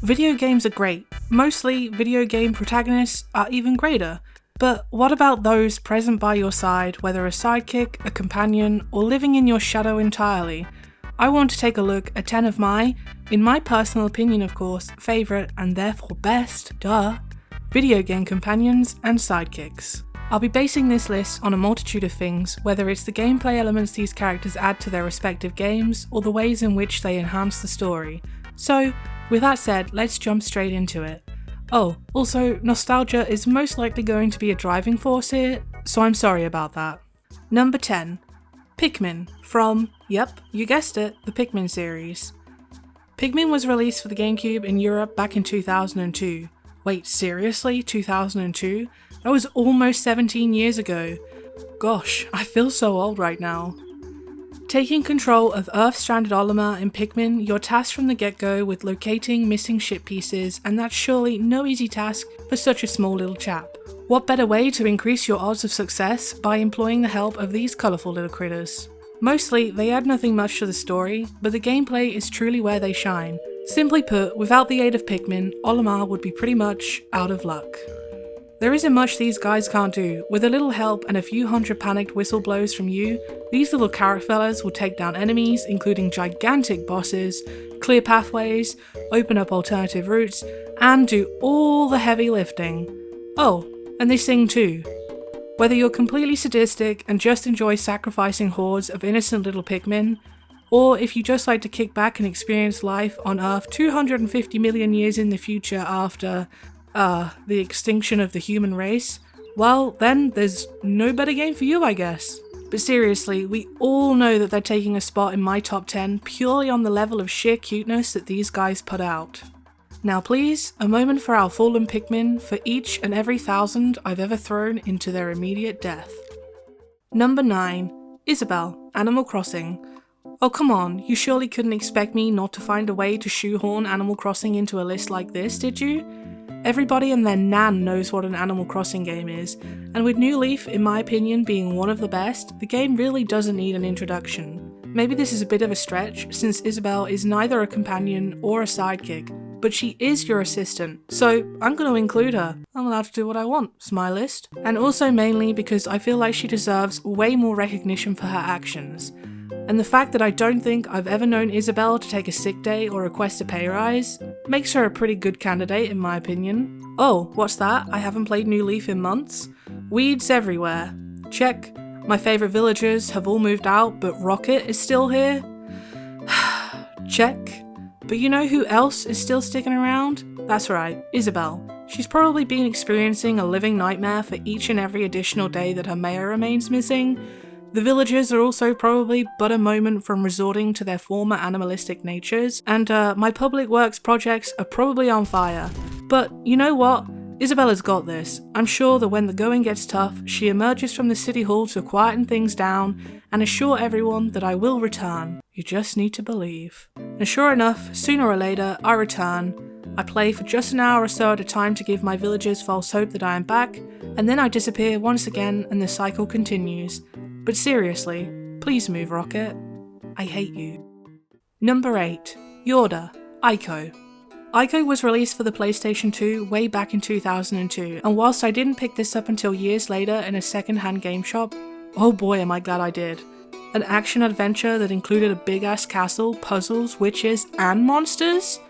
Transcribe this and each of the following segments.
Video games are great. Mostly, video game protagonists are even greater. But what about those present by your side, whether a sidekick, a companion, or living in your shadow entirely? I want to take a look at 10 of my, in my personal opinion of course, favourite and therefore best, video game companions and sidekicks. I'll be basing this list on a multitude of things, whether it's the gameplay elements these characters add to their respective games, or the ways in which they enhance the story. So, with that said, let's jump straight into it. Oh, also, nostalgia is most likely going to be a driving force here, so I'm sorry about that. Number 10. Pikmin, from, yep, you guessed it, the Pikmin series. Pikmin was released for the GameCube in Europe back in 2002. Wait, seriously? 2002? That was almost 17 years ago. Gosh, I feel so old right now. Taking control of Earth-stranded Olimar in Pikmin, you're tasked from the get-go with locating missing ship pieces, and that's surely no easy task for such a small little chap. What better way to increase your odds of success by employing the help of these colourful little critters? Mostly, they add nothing much to the story, but the gameplay is truly where they shine. Simply put, without the aid of Pikmin, Olimar would be pretty much out of luck. There isn't much these guys can't do. With a little help and a few hundred panicked whistle blows from you, these little carrot fellas will take down enemies, including gigantic bosses, clear pathways, open up alternative routes, and do all the heavy lifting. Oh, and they sing too. Whether you're completely sadistic and just enjoy sacrificing hordes of innocent little Pikmin, or if you just like to kick back and experience life on Earth 250 million years in the future after the extinction of the human race, well, then there's no better game for you, I guess. But seriously, we all know that they're taking a spot in my top 10 purely on the level of sheer cuteness that these guys put out. Now please, a moment for our fallen Pikmin for each and every 1,000 I've ever thrown into their immediate death. Number 9. Isabelle, Animal Crossing. Oh come on, you surely couldn't expect me not to find a way to shoehorn Animal Crossing into a list like this, did you? Everybody and their nan knows what an Animal Crossing game is, and with New Leaf, in my opinion, being one of the best, the game really doesn't need an introduction. Maybe this is a bit of a stretch, since Isabelle is neither a companion or a sidekick, but she is your assistant, so I'm going to include her. I'm allowed to do what I want, it's my list. And also mainly because I feel like she deserves way more recognition for her actions. And the fact that I don't think I've ever known Isabelle to take a sick day or request a pay rise makes her a pretty good candidate in my opinion. Oh, what's that? I haven't played New Leaf in months? Weeds everywhere. Check. My favourite villagers have all moved out, but Rocket is still here? Check. But you know who else is still sticking around? That's right, Isabelle. She's probably been experiencing a living nightmare for each and every additional day that her mayor remains missing. The villagers are also probably but a moment from resorting to their former animalistic natures, and my public works projects are probably on fire. But you know what? Isabella's got this. I'm sure that when the going gets tough, she emerges from the city hall to quieten things down and assure everyone that I will return. You just need to believe. And sure enough, sooner or later, I return. I play for just an hour or so at a time to give my villagers false hope that I am back, and then I disappear once again and the cycle continues. But seriously, please move, Rocket. I hate you. Number 8. Yorda, Ico. Ico was released for the PlayStation 2 way back in 2002, and whilst I didn't pick this up until years later in a second-hand game shop, oh boy am I glad I did. An action-adventure that included a big-ass castle, puzzles, witches, and monsters?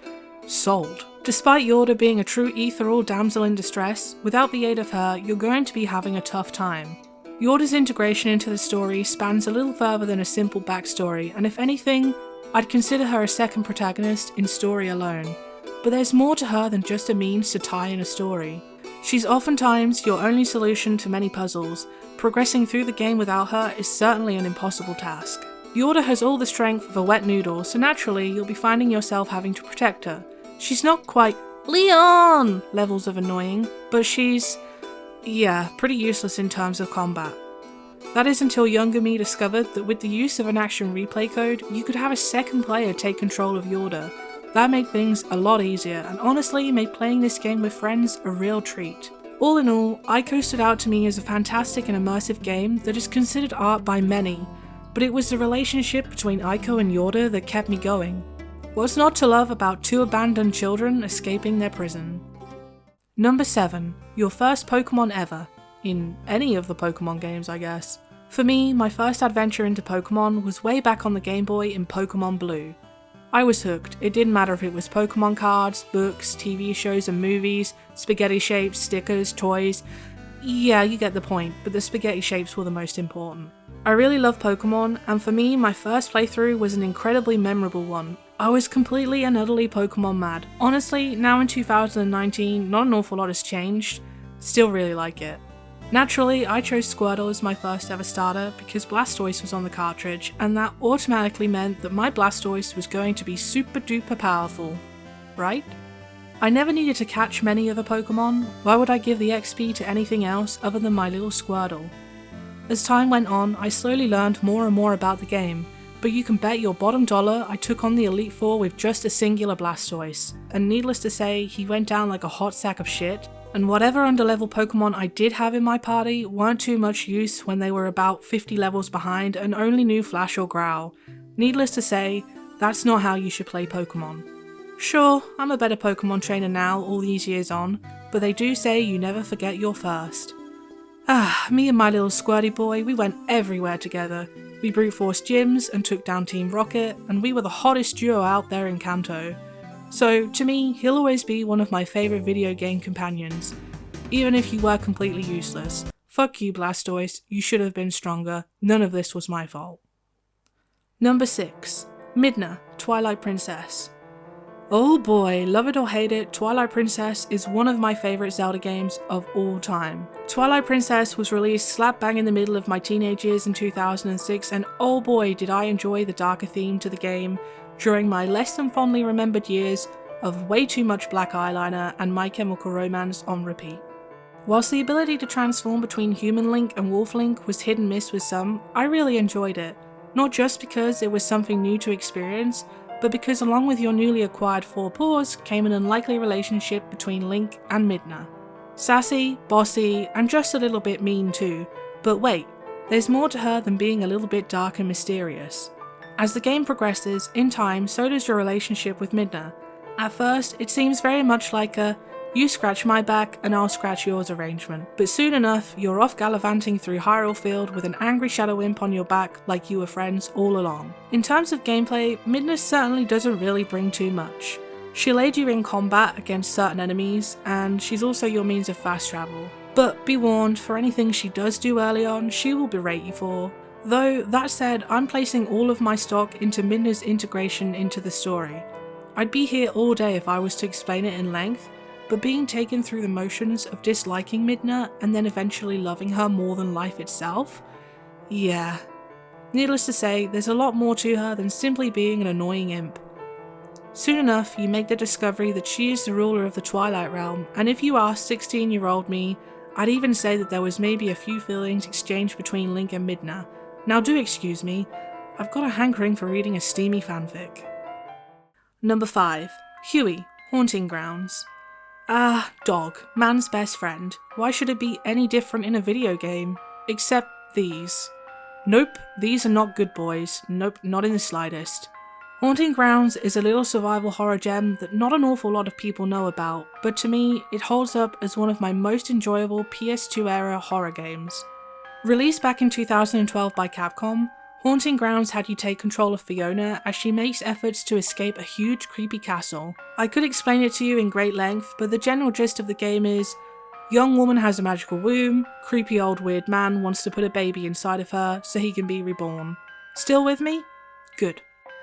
Sold. Despite Yorda being a true ethereal damsel in distress, without the aid of her, you're going to be having a tough time. Yorda's integration into the story spans a little further than a simple backstory, and if anything, I'd consider her a second protagonist in story alone. But there's more to her than just a means to tie in a story. She's oftentimes your only solution to many puzzles. Progressing through the game without her is certainly an impossible task. Yorda has all the strength of a wet noodle, so naturally you'll be finding yourself having to protect her. She's not quite Leon levels of annoying, but she's, pretty useless in terms of combat. That is until younger me discovered that with the use of an action replay code, you could have a second player take control of Yorda. That made things a lot easier, and honestly made playing this game with friends a real treat. All in all, Ico stood out to me as a fantastic and immersive game that is considered art by many, but it was the relationship between Ico and Yorda that kept me going. What's not to love about two abandoned children escaping their prison? Number 7. Your first Pokemon ever. In any of the Pokemon games, I guess. For me, my first adventure into Pokemon was way back on the Game Boy in Pokemon Blue. I was hooked. It didn't matter if it was Pokemon cards, books, TV shows and movies, spaghetti shapes, stickers, toys. Yeah, you get the point, but the spaghetti shapes were the most important. I really love Pokemon, and for me, my first playthrough was an incredibly memorable one. I was completely and utterly Pokemon mad. Honestly, now in 2019, not an awful lot has changed. Still really like it. Naturally, I chose Squirtle as my first ever starter because Blastoise was on the cartridge, and that automatically meant that my Blastoise was going to be super duper powerful. Right? I never needed to catch many other Pokemon. Why would I give the XP to anything else other than my little Squirtle? As time went on, I slowly learned more and more about the game, but you can bet your bottom dollar I took on the Elite Four with just a singular Blastoise, and needless to say, he went down like a hot sack of shit, and whatever underlevel Pokemon I did have in my party weren't too much use when they were about 50 levels behind and only knew Flash or Growl. Needless to say, that's not how you should play Pokemon. Sure, I'm a better Pokemon trainer now all these years on, but they do say you never forget your first. Me and my little squirty boy, we went everywhere together. We brute forced gyms and took down Team Rocket, and we were the hottest duo out there in Kanto. So, to me, he'll always be one of my favourite video game companions, even if you were completely useless. Fuck you, Blastoise, you should have been stronger, none of this was my fault. Number 6. Midna, Twilight Princess. Oh boy, love it or hate it, Twilight Princess is one of my favourite Zelda games of all time. Twilight Princess was released slap bang in the middle of my teenage years in 2006, and oh boy did I enjoy the darker theme to the game during my less than fondly remembered years of way too much black eyeliner and My Chemical Romance on repeat. Whilst the ability to transform between Human Link and Wolf Link was hit and miss with some, I really enjoyed it. Not just because it was something new to experience, but because along with your newly acquired 4 paws came an unlikely relationship between Link and Midna. Sassy, bossy, and just a little bit mean too, but wait, there's more to her than being a little bit dark and mysterious. As the game progresses, in time so does your relationship with Midna. At first, it seems very much like a you scratch my back and I'll scratch yours arrangement, but soon enough you're off gallivanting through Hyrule Field with an angry Shadow Imp on your back like you were friends all along. In terms of gameplay, Midna certainly doesn't really bring too much. She'll aid you in combat against certain enemies, and she's also your means of fast travel. But be warned, for anything she does do early on, she will berate you for. Though, that said, I'm placing all of my stock into Midna's integration into the story. I'd be here all day if I was to explain it in length, but being taken through the motions of disliking Midna and then eventually loving her more than life itself? Yeah. Needless to say, there's a lot more to her than simply being an annoying imp. Soon enough, you make the discovery that she is the ruler of the Twilight Realm, and if you ask 16-year-old me, I'd even say that there was maybe a few feelings exchanged between Link and Midna. Now do excuse me, I've got a hankering for reading a steamy fanfic. Number 5. Huey, Haunting Grounds. Ah, dog, man's best friend. Why should it be any different in a video game? Except these. Nope, these are not good boys. Nope, not in the slightest. Haunting Grounds is a little survival horror gem that not an awful lot of people know about, but to me, it holds up as one of my most enjoyable PS2 era horror games. Released back in 2012 by Capcom, Haunting Grounds had you take control of Fiona as she makes efforts to escape a huge creepy castle. I could explain it to you in great length, but the general gist of the game is, young woman has a magical womb, creepy old weird man wants to put a baby inside of her so he can be reborn. Still with me? Good.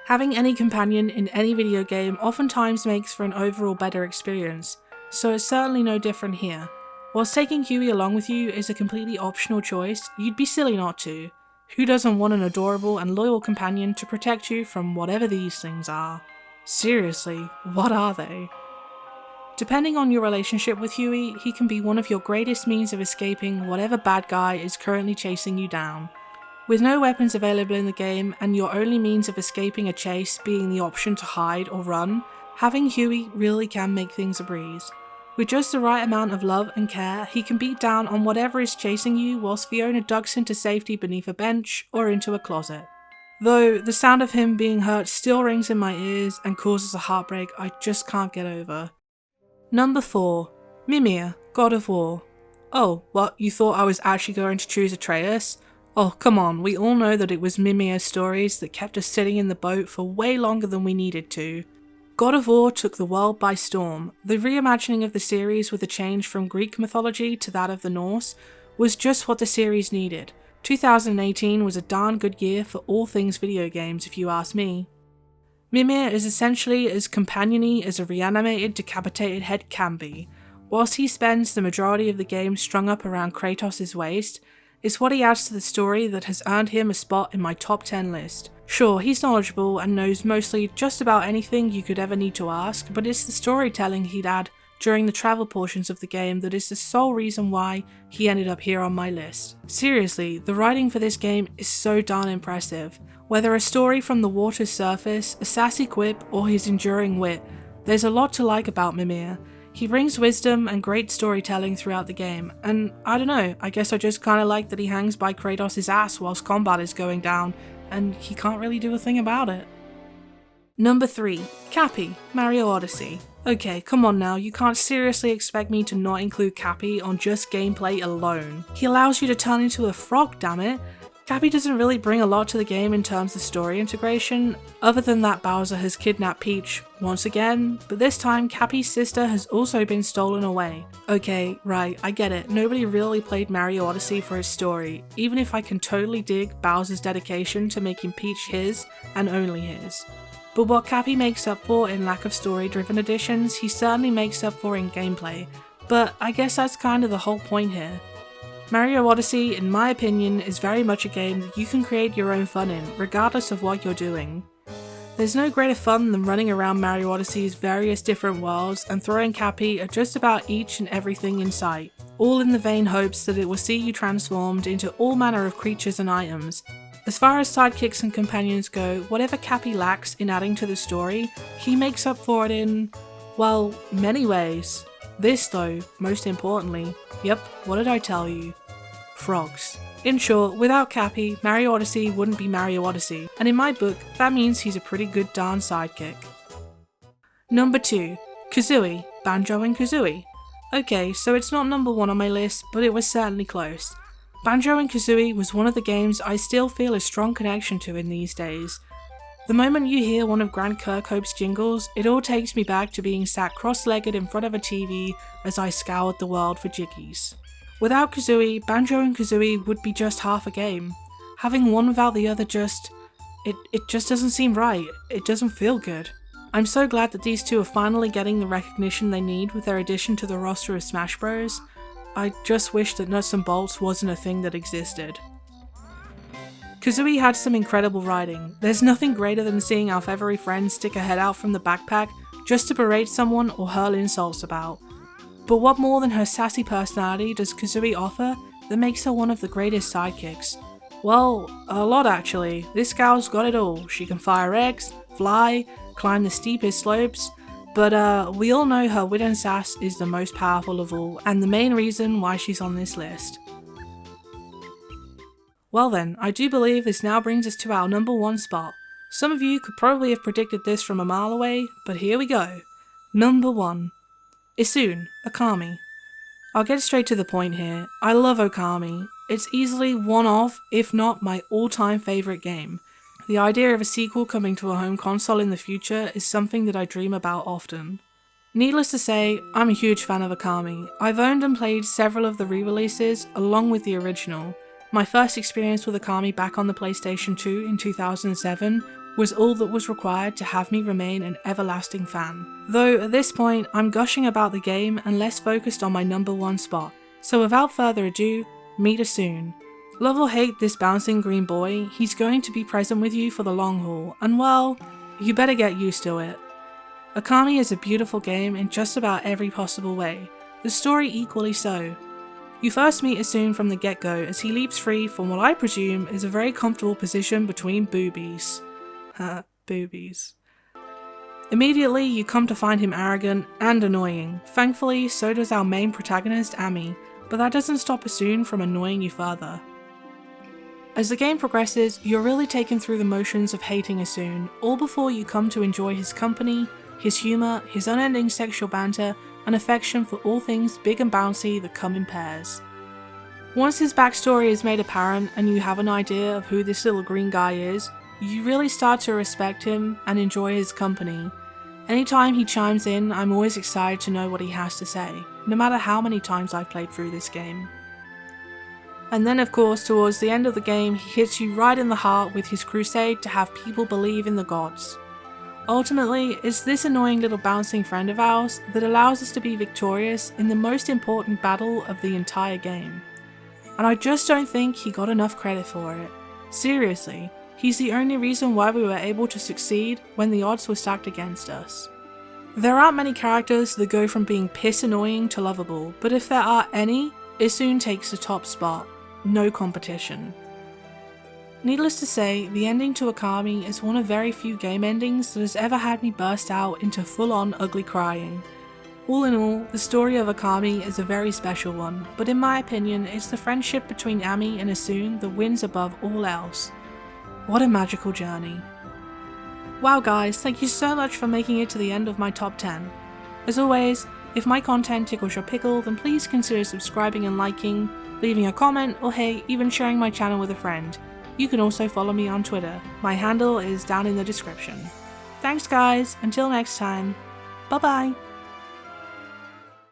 Having any companion in any video game oftentimes makes for an overall better experience, so it's certainly no different here. Whilst taking Huey along with you is a completely optional choice, you'd be silly not to. Who doesn't want an adorable and loyal companion to protect you from whatever these things are? Seriously, what are they? Depending on your relationship with Huey, he can be one of your greatest means of escaping whatever bad guy is currently chasing you down. With no weapons available in the game and your only means of escaping a chase being the option to hide or run, having Huey really can make things a breeze. With just the right amount of love and care, he can beat down on whatever is chasing you whilst Fiona ducks into safety beneath a bench or into a closet. though the sound of him being hurt still rings in my ears and causes a heartbreak I just can't get over. Number 4. Mimir, God of War. Oh, what, you thought I was actually going to choose Atreus? Oh, come on, we all know that it was Mimir's stories that kept us sitting in the boat for way longer than we needed to. God of War took the world by storm. The reimagining of the series with a change from Greek mythology to that of the Norse was just what the series needed. 2018 was a darn good year for all things video games if you ask me. Mimir is essentially as companion-y as a reanimated, decapitated head can be. Whilst he spends the majority of the game strung up around Kratos' waist, it's what he adds to the story that has earned him a spot in my top 10 list. Sure, he's knowledgeable and knows mostly just about anything you could ever need to ask, but it's the storytelling he'd add during the travel portions of the game that is the sole reason why he ended up here on my list. Seriously, the writing for this game is so darn impressive. Whether a story from the water's surface, a sassy quip, or his enduring wit, there's a lot to like about Mimir. He brings wisdom and great storytelling throughout the game, and I don't know, I guess I just kinda like that he hangs by Kratos' ass whilst combat is going down, and he can't really do a thing about it. Number 3. Cappy, Mario Odyssey. Okay, come on now, you can't seriously expect me to not include Cappy on just gameplay alone. He allows you to turn into a frog, damn it. Cappy doesn't really bring a lot to the game in terms of story integration, other than that Bowser has kidnapped Peach once again, but this time Cappy's sister has also been stolen away. Okay, right, I get it, nobody really played Mario Odyssey for its story, even if I can totally dig Bowser's dedication to making Peach his, and only his. But what Cappy makes up for in lack of story-driven additions, he certainly makes up for in gameplay, but I guess that's kind of the whole point here. Mario Odyssey, in my opinion, is very much a game that you can create your own fun in, regardless of what you're doing. There's no greater fun than running around Mario Odyssey's various different worlds and throwing Cappy at just about each and everything in sight, all in the vain hopes that it will see you transformed into all manner of creatures and items. As far as sidekicks and companions go, whatever Cappy lacks in adding to the story, he makes up for it in, well, many ways. This though, most importantly, yep, what did I tell you? Frogs. In short, without Cappy, Mario Odyssey wouldn't be Mario Odyssey, and in my book, that means he's a pretty good darn sidekick. Number 2. Kazooie, Banjo and Kazooie. Okay, so it's not number 1 on my list, but it was certainly close. Banjo and Kazooie was one of the games I still feel a strong connection to in these days. The moment you hear one of Grant Kirkhope's jingles, it all takes me back to being sat cross-legged in front of a TV as I scoured the world for jiggies. Without Kazooie, Banjo and Kazooie would be just half a game. Having one without the other it just doesn't seem right, it doesn't feel good. I'm so glad that these two are finally getting the recognition they need with their addition to the roster of Smash Bros. I just wish that Nuts and Bolts wasn't a thing that existed. Kazooie had some incredible writing. There's nothing greater than seeing our feathery friend stick a head out from the backpack just to berate someone or hurl insults about. But what more than her sassy personality does Kazooie offer that makes her one of the greatest sidekicks? Well, a lot actually. This gal's got it all. She can fire eggs, fly, climb the steepest slopes, but we all know her wit and sass is the most powerful of all, and the main reason why she's on this list. Well then, I do believe this now brings us to our number 1 spot. Some of you could probably have predicted this from a mile away, but here we go. Number 1. Isun, Okami. I'll get straight to the point here. I love Okami. It's easily one of, if not my all-time favourite game. The idea of a sequel coming to a home console in the future is something that I dream about often. Needless to say, I'm a huge fan of Okami. I've owned and played several of the re-releases along with the original. My first experience with Okami back on the PlayStation 2 in 2007 was all that was required to have me remain an everlasting fan. Though at this point, I'm gushing about the game and less focused on my number 1 spot. So without further ado, meet Isun. Love or hate this bouncing green boy, he's going to be present with you for the long haul, and well, you better get used to it. Okami is a beautiful game in just about every possible way, the story equally so. You first meet Isun from the get-go as he leaps free from what I presume is a very comfortable position between boobies. Boobies. Immediately, you come to find him arrogant and annoying. Thankfully, so does our main protagonist, Ami, but that doesn't stop Isun from annoying you further. As the game progresses, you're really taken through the motions of hating Asun, all before you come to enjoy his company, his humour, his unending sexual banter, and affection for all things big and bouncy that come in pairs. Once his backstory is made apparent and you have an idea of who this little green guy is, you really start to respect him and enjoy his company. Anytime he chimes in, I'm always excited to know what he has to say, no matter how many times I've played through this game. And then of course, towards the end of the game, he hits you right in the heart with his crusade to have people believe in the gods. Ultimately, it's this annoying little bouncing friend of ours that allows us to be victorious in the most important battle of the entire game. And I just don't think he got enough credit for it. Seriously, he's the only reason why we were able to succeed when the odds were stacked against us. There aren't many characters that go from being piss annoying to lovable, but if there are any, Asun takes the top spot. No competition. Needless to say, the ending to Akami is one of very few game endings that has ever had me burst out into full-on ugly crying. All in all, the story of Akami is a very special one, but in my opinion, it's the friendship between Ami and Asun that wins above all else. What a magical journey. Wow guys, thank you so much for making it to the end of my top 10. As always, if my content tickles your pickle, then please consider subscribing and liking, leaving a comment, or hey, even sharing my channel with a friend. You can also follow me on Twitter. My handle is down in the description. Thanks guys, until next time, bye bye!